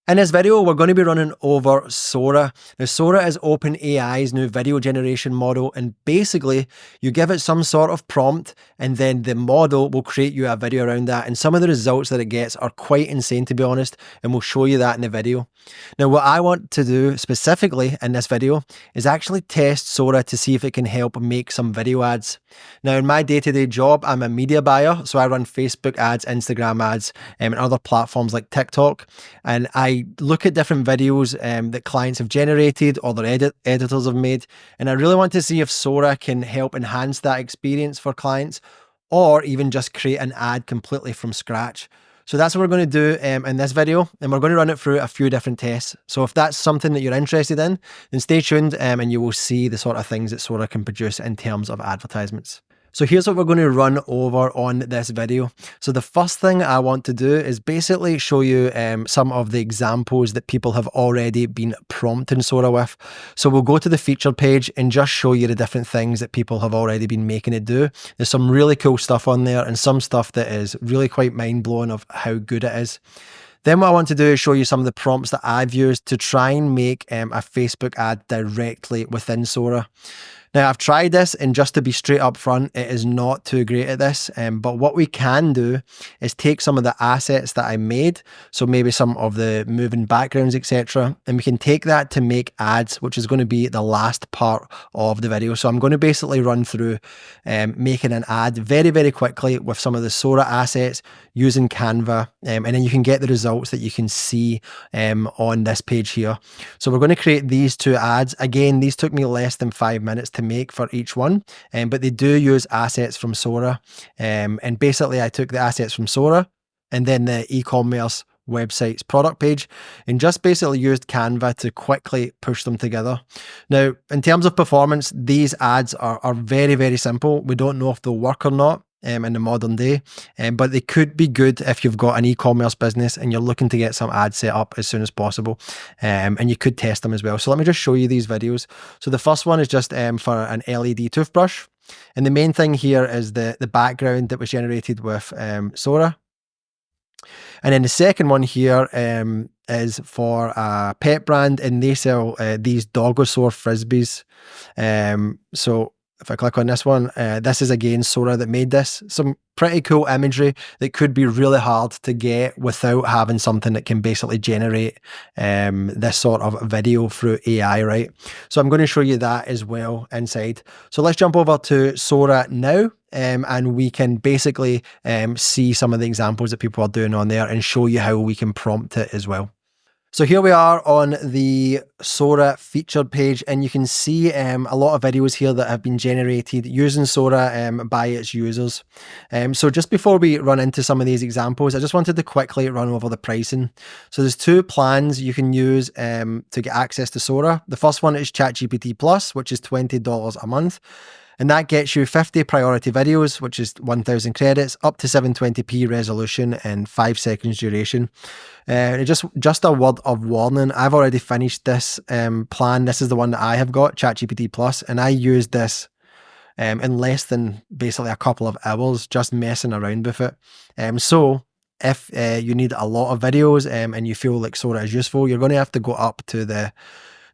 In this video, we're going to be running over Sora. Now, Sora is OpenAI's new video generation model, and basically, you give it some sort of prompt, and then the model will create you a video around that. And some of the results that it gets are quite insane, to be honest, and we'll show you that in the video. Now, what I want to do specifically in this video is actually test Sora to see if it can help make some video ads. Now, in my day-to-day job, I'm a media buyer, so I run Facebook ads, Instagram ads, and other platforms like TikTok, and I look at different videos that clients have generated or their editors have made, and I really want to see if Sora can help enhance that experience for clients, or even just create an ad completely from scratch. So that's what we're going to do in this video, and we're going to run it through a few different tests. So if that's something that you're interested in, then stay tuned and you will see the sort of things that Sora can produce in terms of advertisements. So here's what we're going to run over on this video. So the first thing I want to do is basically show you some of the examples that people have already been prompting Sora with. So we'll go to the featured page and just show you the different things that people have already been making it do. There's some really cool stuff on there and some stuff that is really quite mind-blowing of how good it is. Then what I want to do is show you some of the prompts that I've used to try and make a Facebook ad directly within Sora. Now, I've tried this, and just to be straight up front, it is not too great at this. But what we can do is take some of the assets that I made, so maybe some of the moving backgrounds, etc., and we can take that to make ads, which is going to be the last part of the video. So I'm going to basically run through making an ad very, very quickly with some of the Sora assets using Canva, and then you can get the results that you can see on this page here. So we're going to create these two ads. Again, these took me less than 5 minutes to make for each one, but they do use assets from Sora, and basically I took the assets from Sora and then the e-commerce website's product page and just basically used Canva to quickly push them together. Now, in terms of performance, these ads are very, very simple. We don't know if they'll work or not in the modern day, but they could be good if you've got an e-commerce business and you're looking to get some ads set up as soon as possible, and you could test them as well. So let me just show you these videos. So the first one is just for an LED toothbrush, and the main thing here is the background that was generated with Sora. And then the second one here is for a pet brand, and they sell these Dogosaur frisbees. So if I click on this one, this is again Sora that made this. Some pretty cool imagery that could be really hard to get without having something that can basically generate this sort of video through AI, right? So I'm going to show you that as well inside. So let's jump over to Sora now, and we can basically see some of the examples that people are doing on there and show you how we can prompt it as well. So here we are on the Sora featured page, and you can see a lot of videos here that have been generated using Sora by its users. So just before we run into some of these examples, I just wanted to quickly run over the pricing. So there's two plans you can use to get access to Sora. The first one is ChatGPT Plus, which is $20 a month. And that gets you 50 priority videos, which is 1,000 credits, up to 720p resolution and 5 seconds duration. Just a word of warning, I've already finished this plan. This is the one that I have got, ChatGPT Plus, and I used this in less than basically a couple of hours, just messing around with it. So if you need a lot of videos and you feel like Sora is useful, you're going to have to go up to the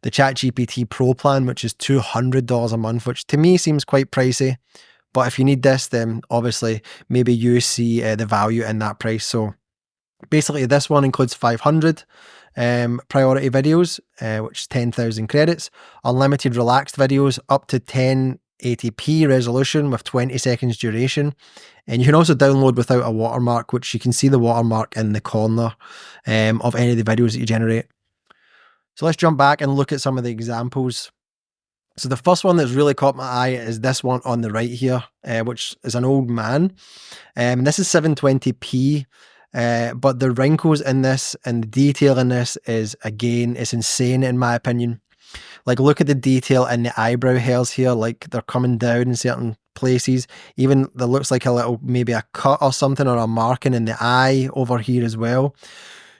ChatGPT Pro plan, which is $200 a month, which to me seems quite pricey. But if you need this, then obviously maybe you see the value in that price. So basically this one includes 500 priority videos, which is 10,000 credits, unlimited relaxed videos up to 1080p resolution with 20 seconds duration. And you can also download without a watermark, which you can see the watermark in the corner of any of the videos that you generate. So let's jump back and look at some of the examples. So the first one that's really caught my eye is this one on the right here, which is an old man. This is 720p, but the wrinkles in this and the detail in this is, again, it's insane in my opinion. Like, look at the detail in the eyebrow hairs here, like they're coming down in certain places. Even there looks like a little, maybe a cut or something, or a marking in the eye over here as well.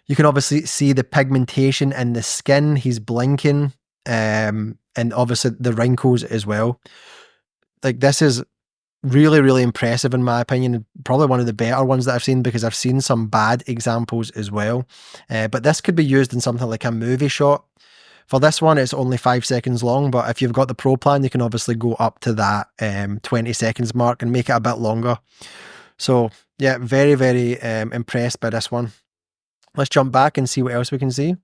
You can obviously see the pigmentation in the skin. He's blinking, and obviously the wrinkles as well. Like, this is Really, really impressive in my opinion. Probably one of the better ones that I've seen, because I've seen some bad examples as well. But this could be used in something like a movie shot. For this one, it's only 5 seconds long, but if you've got the Pro plan, you can obviously go up to that 20 seconds mark and make it a bit longer. So yeah, very, very impressed by this one. Let's jump back and see what else we can see.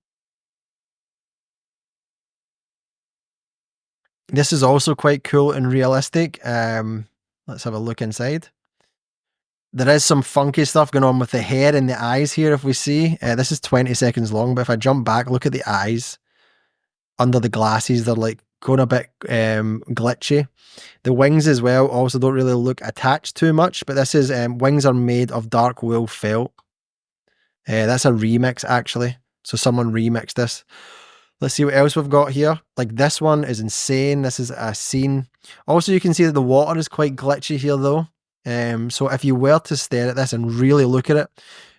This is also quite cool and realistic. Let's have a look inside. There is some funky stuff going on with the hair and the eyes here, if we see. This is 20 seconds long, but if I jump back, look at the eyes under the glasses. They're like going a bit glitchy. The wings as well also don't really look attached too much, but this is wings are made of dark wool felt. That's a remix actually. So someone remixed this. Let's see what else we've got here. Like this one is insane. This is a scene. Also, you can see that the water is quite glitchy here though. So if you were to stare at this and really look at it,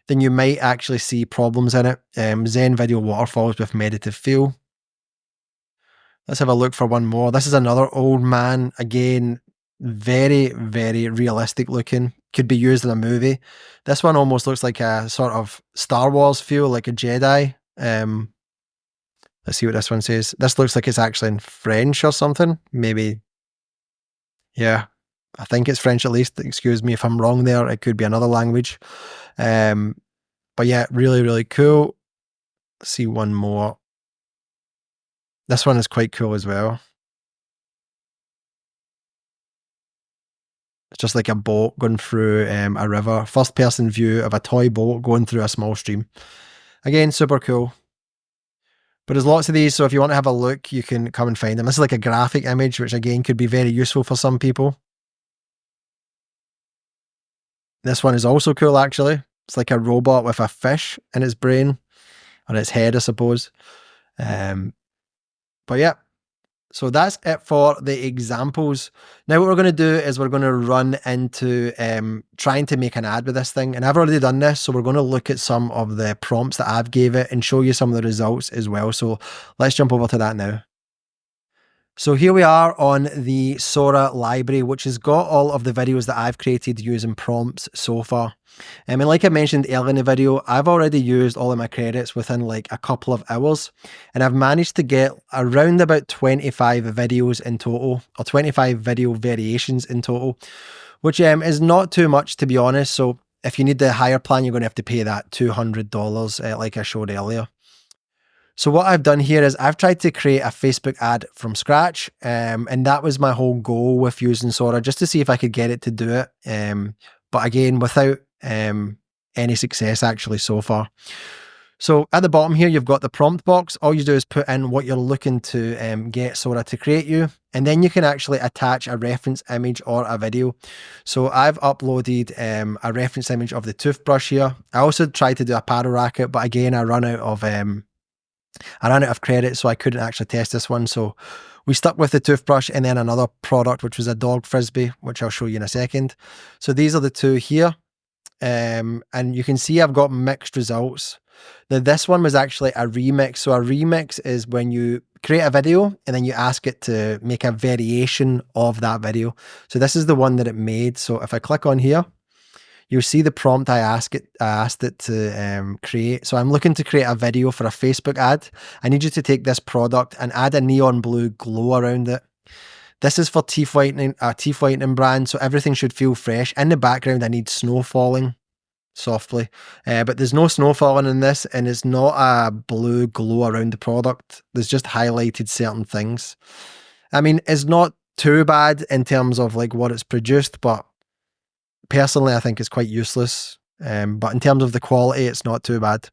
then you might actually see problems in it. Zen video waterfalls with meditative feel. Let's have a look for one more. This is another old man. Again, very, very realistic looking. Could be used in a movie. This one almost looks like a sort of Star Wars feel, like a Jedi. Let's see what this one says. This looks like it's actually in French or something. Maybe. Yeah, I think it's French at least. Excuse me if I'm wrong there. It could be another language. But yeah, really, really cool. Let's see one more. This one is quite cool as well. It's just like a boat going through a river. First person view of a toy boat going through a small stream. Again, super cool. But there's lots of these, so if you want to have a look, you can come and find them. This is like a graphic image, which again could be very useful for some people. This one is also cool, actually. It's like a robot with a fish in its brain, or its head, I suppose. But yeah, so that's it for the examples. Now what we're going to do is we're going to run into trying to make an ad with this thing. And I've already done this, so we're going to look at some of the prompts that I've gave it and show you some of the results as well. So let's jump over to that now. So here we are on the Sora library, which has got all of the videos that I've created using prompts so far. And like I mentioned earlier in the video, I've already used all of my credits within like a couple of hours, and I've managed to get around about 25 videos in total, or 25 video variations in total, which is not too much, to be honest. So if you need the higher plan, you're going to have to pay that $200 like I showed earlier. So what I've done here is I've tried to create a Facebook ad from scratch, and that was my whole goal with using Sora, just to see if I could get it to do it. But again, without any success actually so far. So at the bottom here, you've got the prompt box. All you do is put in what you're looking to get Sora to create you, and then you can actually attach a reference image or a video. So I've uploaded a reference image of the toothbrush here. I also tried to do a paddle racket, but again, I ran out of credit, so I couldn't actually test this one. So we stuck with the toothbrush and then another product, which was a dog frisbee, which I'll show you in a second. So these are the two here. And you can see I've got mixed results. Now this one was actually a remix. So a remix is when you create a video and then you ask it to make a variation of that video. So this is the one that it made. So if I click on here, you'll see the prompt I asked it to create. So I'm looking to create a video for a Facebook ad. I need you to take this product and add a neon blue glow around it. This is for teeth whitening, a teeth whitening brand, so everything should feel fresh. In the background, I need snow falling softly, but there's no snow falling in this, and it's not a blue glow around the product. There's just highlighted certain things. I mean, it's not too bad in terms of like what it's produced, but personally, I think it's quite useless. But in terms of the quality, it's not too bad.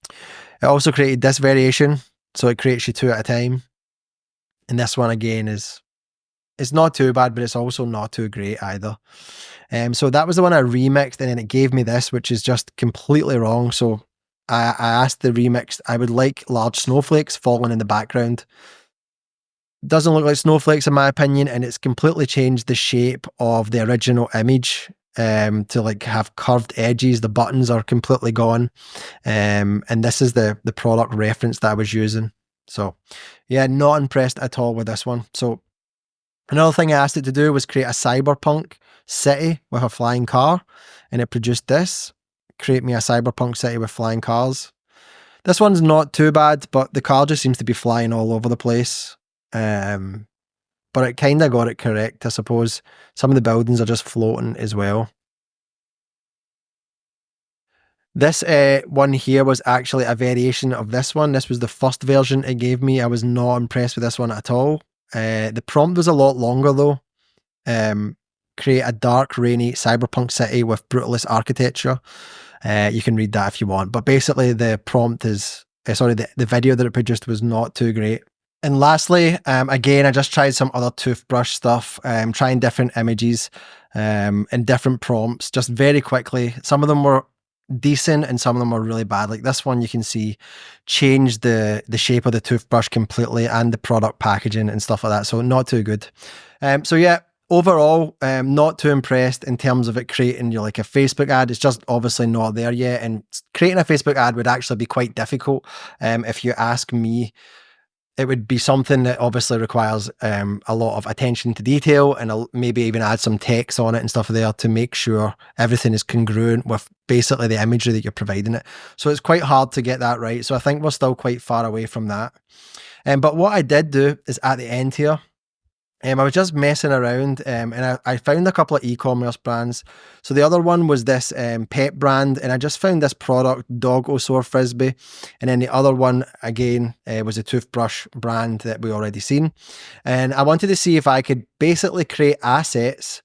It also created this variation, so it creates you two at a time. And this one again it's not too bad, but it's also not too great either. So that was the one I remixed, and then it gave me this, which is just completely wrong. So I asked the remix, I would like large snowflakes falling in the background. Doesn't look like snowflakes in my opinion, and it's completely changed the shape of the original image to like have curved edges. The buttons are completely gone, and this is the product reference that I was using. So yeah, not impressed at all with this one. So Another thing I asked it to do was create a cyberpunk city with a flying car, and it produced this. Create me a cyberpunk city with flying cars. This one's not too bad, but the car just seems to be flying all over the place. But it kind of got it correct, I suppose. Some of the buildings are just floating as well. This one here was actually a variation of this one. This was the first version it gave me. I was not impressed with this one at all. The prompt was a lot longer though. Create a dark, rainy cyberpunk city with brutalist architecture. You can read that if you want. But basically the prompt is, the video that it produced was not too great. And lastly, again, I just tried some other toothbrush stuff, trying different images and different prompts just very quickly. Some of them were decent and some of them were really bad. Like this one, you can see changed the shape of the toothbrush completely and the product packaging and stuff like that. So not too good. So yeah, overall, not too impressed in terms of it creating like a Facebook ad. It's just obviously not there yet. And creating a Facebook ad would actually be quite difficult. If you ask me, it would be something that obviously requires a lot of attention to detail and maybe even add some text on it and stuff there to make sure everything is congruent with basically the imagery that you're providing it. So it's quite hard to get that right. So I think we're still quite far away from that. But what I did do is at the end here, I was just messing around and I found a couple of e-commerce brands. So the other one was this pet brand, and I just found this product, Dog-O-Sore Frisbee. And then the other one, again, was a toothbrush brand that we already seen. And I wanted to see if I could basically create assets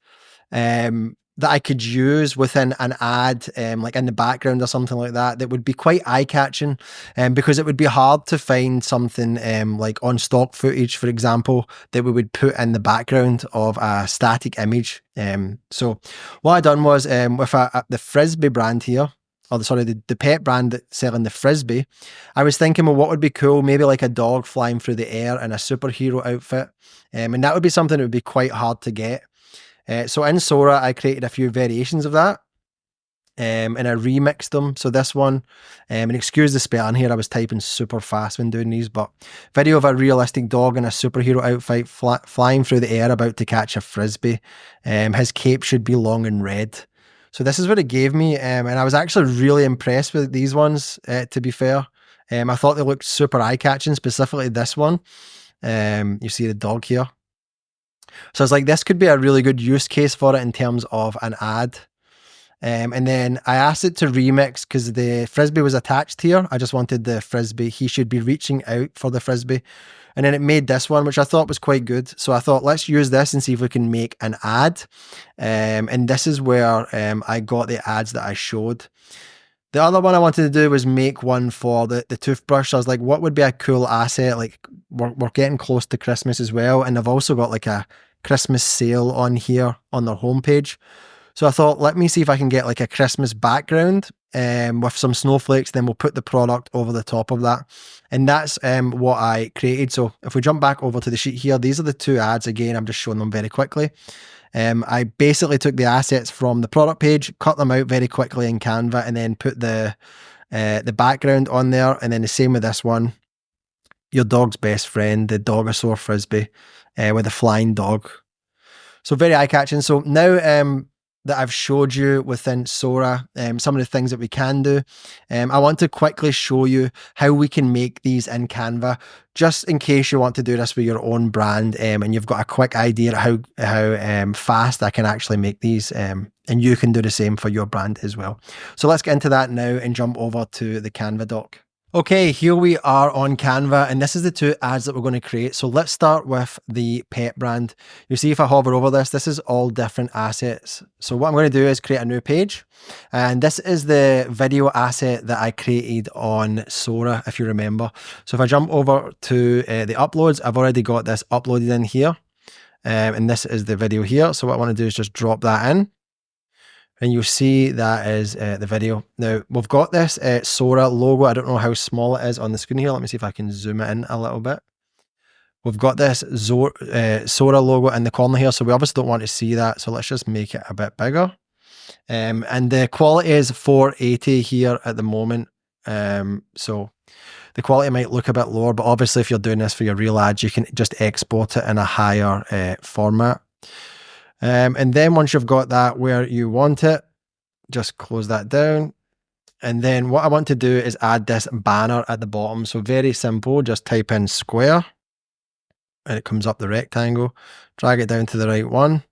that I could use within an ad, like in the background or something like that, that would be quite eye-catching, because it would be hard to find something like on stock footage, for example, that we would put in the background of a static image. So what I done was with the Frisbee brand here, or the pet brand that's selling the Frisbee, I was thinking, well, what would be cool? Maybe like a dog flying through the air in a superhero outfit. And that would be something that would be quite hard to get. So in Sora, I created a few variations of that, and I remixed them. So this one, and excuse the spelling here, I was typing super fast when doing these, but video of a realistic dog in a superhero outfit flying through the air about to catch a Frisbee. His cape should be long and red. So this is what it gave me, and I was actually really impressed with these ones, to be fair. I thought they looked super eye-catching, specifically this one. You see the dog here. So I was like, this could be a really good use case for it in terms of an ad. And then I asked it to remix because the Frisbee was attached here. I just wanted the Frisbee. He should be reaching out for the Frisbee. And then it made this one, which I thought was quite good. So I thought, let's use this and see if we can make an ad. And this is where I got the ads that I showed. The other one I wanted to do was make one for the toothbrush. So I was like, what would be a cool asset? Like we're getting close to Christmas as well. And they've also got like a Christmas sale on here on their homepage. So I thought, let me see if I can get like a Christmas background with some snowflakes. Then we'll put the product over the top of that. And that's what I created. So if we jump back over to the sheet here, these are the two ads. Again, I'm just showing them very quickly. I basically took the assets from the product page, cut them out very quickly in Canva, and then put the background on there. And then the same with this one, your dog's best friend, the Dog-O-Sore Frisbee, with a flying dog. So very eye-catching. So now that I've showed you within Sora some of the things that we can do, I want to quickly show you how we can make these in Canva, just in case you want to do this with your own brand and you've got a quick idea of how fast I can actually make these, and you can do the same for your brand as well. So let's get into that now and jump over to the Canva doc. Okay, here we are on Canva, and this is the two ads that we're going to create. So let's start with the pet brand. You see if I hover over this, this is all different assets. So what I'm going to do is create a new page, and this is the video asset that I created on Sora, if you remember. So if I jump over to the uploads, I've already got this uploaded in here, and this is the video here. So what I want to do is just drop that in. And you'll see that is the video. Now, we've got this Sora logo. I don't know how small it is on the screen here. Let me see if I can zoom it in a little bit. We've got this Sora logo in the corner here, so we obviously don't want to see that. So let's just make it a bit bigger. And the quality is 480 here at the moment. So The quality might look a bit lower, but obviously if you're doing this for your real ads, you can just export it in a higher format. And then once you've got that where you want it, just close that down. And then what I want to do is add this banner at the bottom. So very simple, just type in square and it comes up the rectangle. Drag it down to the right one,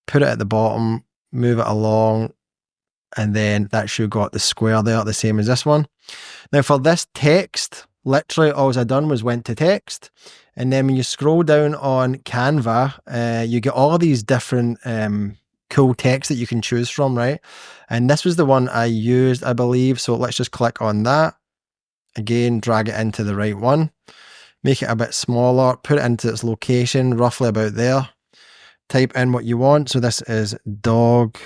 put it at the bottom, move it along, and then that should got the square there, the same as this one. Now for this text, literally all I done was went to text. And then when you scroll down on Canva, you get all these different cool text that you can choose from, right? And this was the one I used, I believe. So let's just click on that. Again, drag it into the right one. Make it a bit smaller, put it into its location, roughly about there. Type in what you want. So this is dog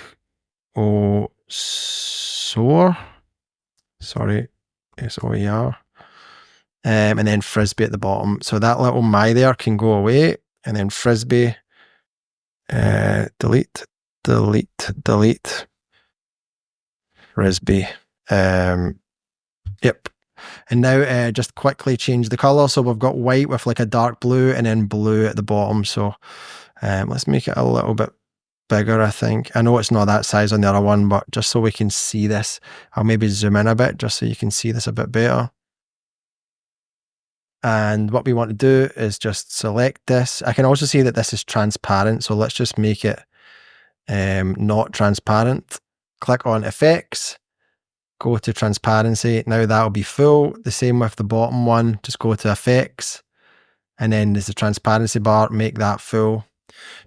o soar. Sorry, S-O-E-R. And then frisbee at the bottom. So that little my there can go away. And then frisbee, delete, frisbee. Yep. And now just quickly change the color. So we've got white with like a dark blue and then blue at the bottom. So let's make it a little bit bigger, I think. I know it's not that size on the other one, but just so we can see this, I'll maybe zoom in a bit just so you can see this a bit better. And what we want to do is just select this. I can also see that this is transparent. So let's just make it not transparent. Click on effects, go to transparency. Now that'll be full. The same with the bottom one. Just go to effects. And then there's the transparency bar, make that full.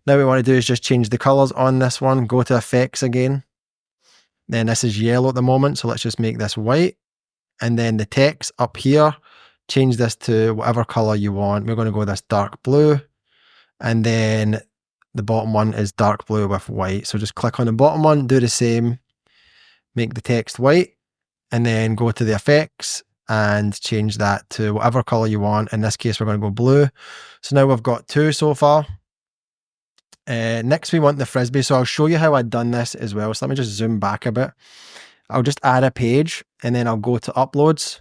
Now what we want to do is just change the colors on this one. Go to effects again. Then this is yellow at the moment. So let's just make this white. And then the text up here, change this to whatever color you want. We're going to go this dark blue. And then the bottom one is dark blue with white. So just click on the bottom one, do the same, make the text white, and then go to the effects and change that to whatever color you want. In this case, we're going to go blue. So now we've got two so far. Next, we want the frisbee. So I'll show you how I've done this as well. So let me just zoom back a bit. I'll just add a page and then I'll go to uploads.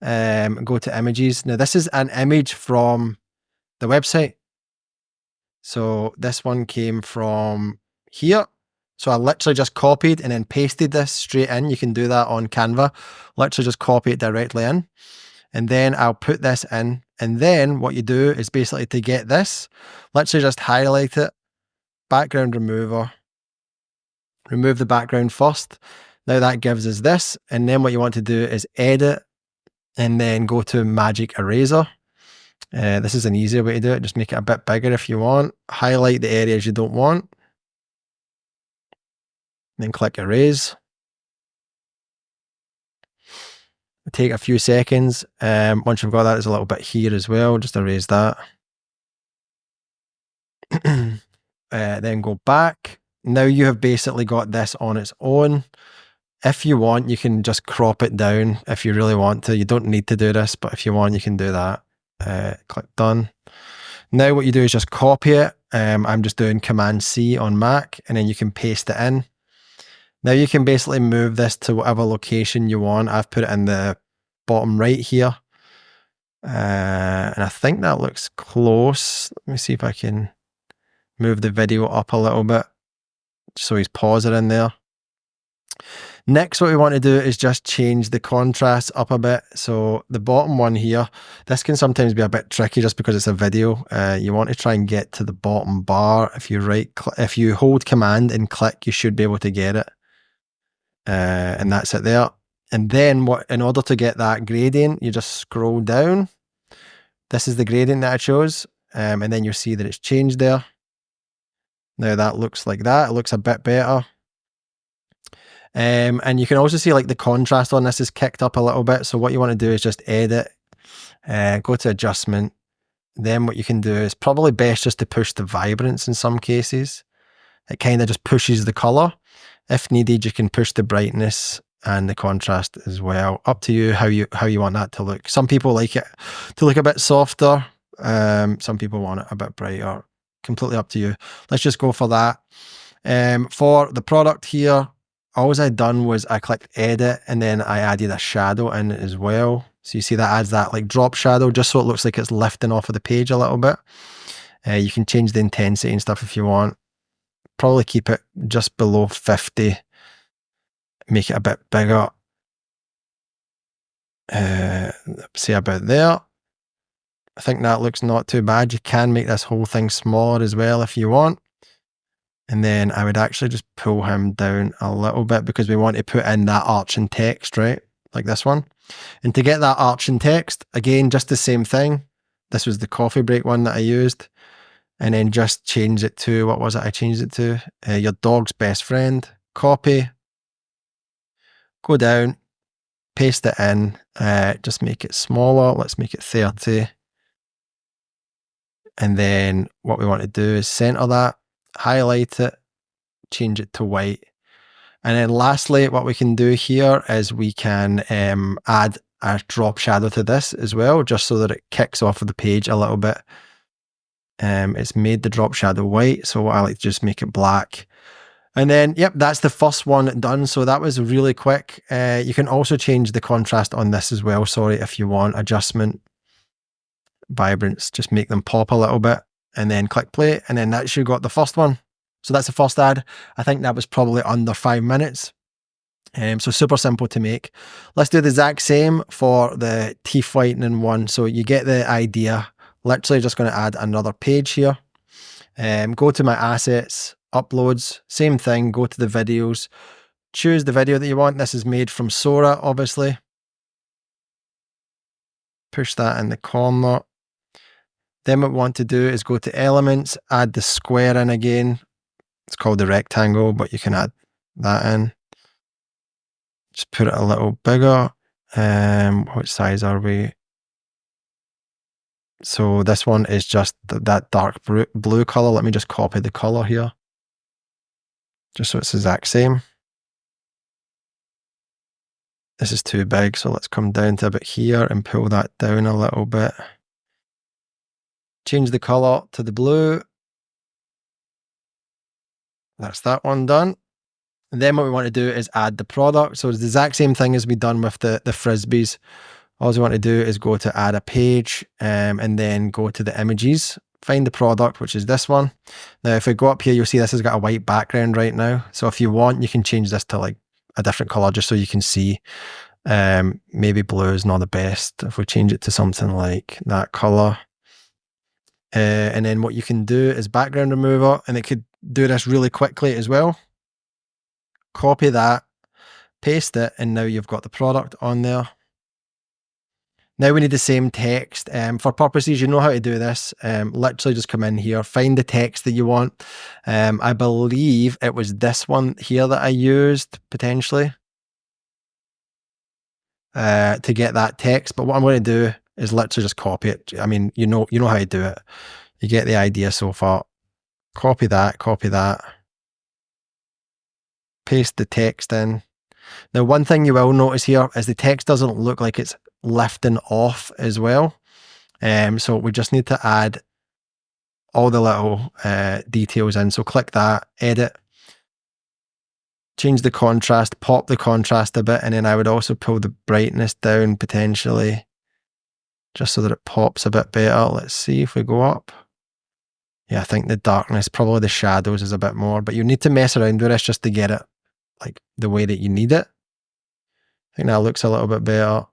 Go to images. Now this is an image from the website. So this one came from here. So I literally just copied and then pasted this straight in. You can do that on Canva. Literally just copy it directly in. And then I'll put this in. And then what you do is basically to get this, literally just highlight it, background remover, remove the background first. Now that gives us this. And then what you want to do is edit and then go to magic eraser. This is an easier way to do it. Just make it a bit bigger if you want. Highlight the areas you don't want. Then click erase. Take a few seconds. Once you've got that, there's a little bit here as well. Just erase that. Then go back. Now you have basically got this on its own. If you want, you can just crop it down if you really want to. You don't need to do this, but if you want, you can do that. Click done. Now what you do is just copy it. I'm just doing Command C on Mac, and then you can paste it in. Now you can basically move this to whatever location you want. I've put it in the bottom right here. And I think that looks close. Let me see if I can move the video up a little bit so he's pausing in there. Next, what we want to do is just change the contrast up a bit. So the bottom one here, this can sometimes be a bit tricky just because it's a video. You want to try and get to the bottom bar. If you hold Command and click, you should be able to get it. And that's it there. And then in order to get that gradient, you just scroll down. This is the gradient that I chose. And then you'll see that it's changed there. Now that looks like that. It looks a bit better. And you can also see like the contrast on this is kicked up a little bit. So what you want to do is just edit, go to adjustment. Then what you can do is probably best just to push the vibrance in some cases. It kind of just pushes the color. If needed, you can push the brightness and the contrast as well. Up to you how you want that to look. Some people like it to look a bit softer. Some people want it a bit brighter. Completely up to you. Let's just go for that. For the product here, all I done was I clicked edit and then I added a shadow in as well. So you see that adds that like drop shadow just so it looks like it's lifting off of the page a little bit. You can change the intensity and stuff if you want. Probably keep it just below 50. Make it a bit bigger. Say about there. I think that looks not too bad. You can make this whole thing smaller as well if you want. And then I would actually just pull him down a little bit because we want to put in that arching text, right? Like this one. And to get that arching text, again, just the same thing. This was the coffee break one that I used. And then just change it to, what was it I changed it to? Your dog's best friend. Copy. Go down. Paste it in. Just make it smaller. Let's make it 30. And then what we want to do is center that, highlight it, change it to white. And then lastly, what we can do here is we can add a drop shadow to this as well, just so that it kicks off of the page a little bit. It's made the drop shadow white, so I like to just make it black. And then, yep, that's the first one done. So that was really quick. You can also change the contrast on this as well, sorry, if you want. Adjustment, vibrance, just make them pop a little bit, and then click play, and then that's you got the first one. So that's the first ad. I think that was probably under 5 minutes. So super simple to make. Let's do the exact same for the teeth whitening one. So you get the idea. Literally just going to add another page here. Go to my assets, uploads, same thing, go to the videos, choose the video that you want. This is made from Sora, obviously. Push that in the corner. Then what we want to do is go to elements, add the square in again. It's called the rectangle, but you can add that in. Just put it a little bigger. What size are we? So this one is just that dark blue color. Let me just copy the color here. Just so it's the exact same. This is too big, so let's come down to about here and pull that down a little bit. Change the color to the blue. That's that one done. And then what we want to do is add the product. So it's the exact same thing as we done with the frisbees. All we want to do is go to add a page and then go to the images, find the product, which is this one. Now, if we go up here, you'll see this has got a white background right now. So if you want, you can change this to like a different color just so you can see. Maybe blue is not the best. If we change it to something like that color. And then what you can do is background remover, and it could do this really quickly as well. Copy that, paste it, and now you've got the product on there. Now we need the same text. For purposes, you know how to do this. Literally just come in here, find the text that you want. I believe it was this one here that I used, potentially, to get that text. But what I'm going to do is literally just copy it. I mean, you know how to do it. You get the idea so far. Copy that, paste the text in. Now, one thing you will notice here is the text doesn't look like it's lifting off as well. So we just need to add all the little details in. So click that, edit, change the contrast, pop the contrast a bit, and then I would also pull the brightness down potentially, just so that it pops a bit better. Let's see if we go up. Yeah, I think the darkness, probably the shadows is a bit more, but you need to mess around with this just to get it like the way that you need it. I think that looks a little bit better.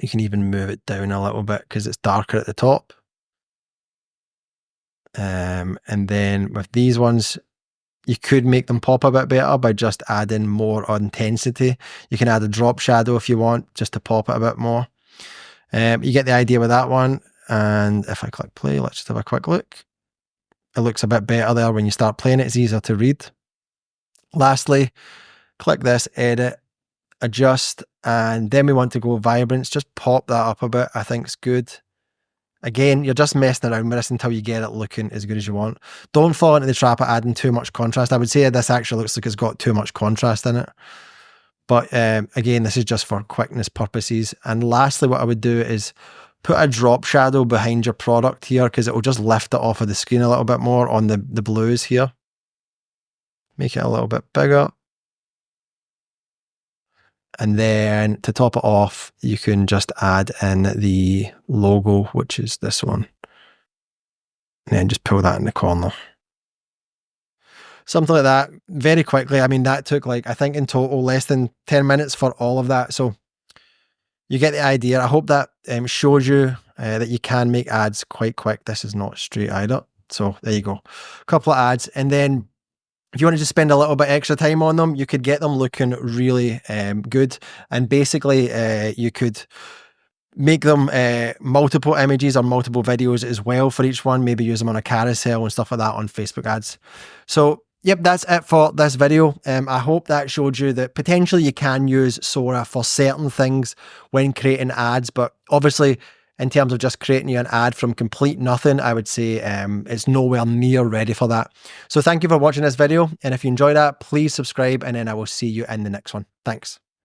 You can even move it down a little bit because it's darker at the top. And then with these ones, you could make them pop a bit better by just adding more intensity. You can add a drop shadow if you want, just to pop it a bit more. You get the idea with that one. And if I click play, let's just have a quick look. It looks a bit better there when you start playing it. It's easier to read. Lastly, click this, edit, adjust, and then we want to go vibrance. Just pop that up a bit. I think it's good. Again, you're just messing around with this until you get it looking as good as you want. Don't fall into the trap of adding too much contrast. I would say this actually looks like it's got too much contrast in it. But again, this is just for quickness purposes. And lastly, what I would do is put a drop shadow behind your product here, because it will just lift it off of the screen a little bit more on the blues here. Make it a little bit bigger. And then to top it off, you can just add in the logo, which is this one. And then just pull that in the corner. Something like that, very quickly. I mean, that took like, I think in total, less than 10 minutes for all of that. So you get the idea. I hope that shows you that you can make ads quite quick. This is not straight either. So there you go. A couple of ads. And then if you wanted to spend a little bit extra time on them, you could get them looking really good. And basically, you could make them multiple images or multiple videos as well for each one. Maybe use them on a carousel and stuff like that on Facebook ads. So yep, that's it for this video. I hope that showed you that potentially you can use Sora for certain things when creating ads, but obviously in terms of just creating you an ad from complete nothing, I would say it's nowhere near ready for that. So thank you for watching this video. And if you enjoyed that, please subscribe, and then I will see you in the next one. Thanks.